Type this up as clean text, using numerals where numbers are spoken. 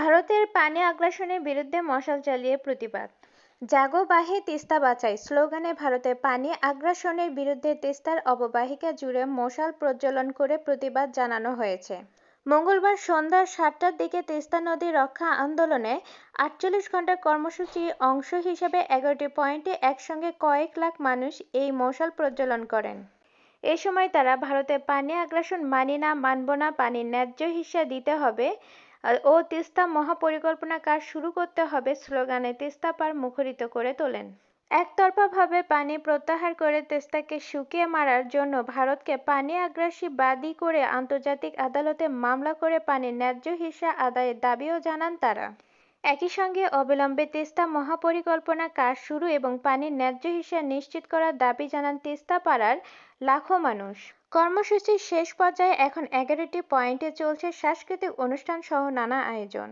ভারতের পানি আগ্রাসনের বিরুদ্ধে মশাল জ্বালিয়ে প্রতিবাদ। জাগো বাহে তিস্তা বাঁচাই স্লোগানে ভারতের পানি আগ্রাসনের বিরুদ্ধে তিস্তার অববাহিকা জুড়ে মশাল প্রজ্বলন করে প্রতিবাদ জানানো হয়েছে। মঙ্গলবার সন্ধ্যা ৭টার দিকে তিস্তা নদী রক্ষা আন্দোলনে ৪৮ ঘণ্টা কর্মসূচির অংশ হিসেবে ১১টি পয়েন্টে একসঙ্গে কয়েক লাখ মানুষ এই মশাল প্রজ্বলন করেন। এ সময় তারা ভারতের পানি আগ্রাসন মানি না, মানব না, পানির ন্যায্য হিস্যা দিতে হবে ও তিস্তা মহাপরিকল্পনা কাজ শুরু করতে হবে স্লোগানে তিস্তা পার মুখরিত করে তোলেন। একতরফাভাবে পানি প্রত্যাহার করে তিস্তাকে শুকিয়ে মারার জন্য ভারতকে পানি আগ্রাসী বাদী করে আন্তর্জাতিক আদালতে মামলা করে পানির ন্যায্য হিস্যা আদায়ের দাবিও জানান তারা। একই সঙ্গে অবিলম্বে তিস্তা মহাপরিকল্পনা কাজ শুরু এবং পানির ন্যায্য হিস্যা নিশ্চিত করার দাবি জানান তিস্তা পাড়ার লাখো মানুষ। কর্মসূচির শেষ পর্যায়ে এখন ১১টি পয়েন্টে চলছে সাংস্কৃতিক অনুষ্ঠান সহ নানা আয়োজন।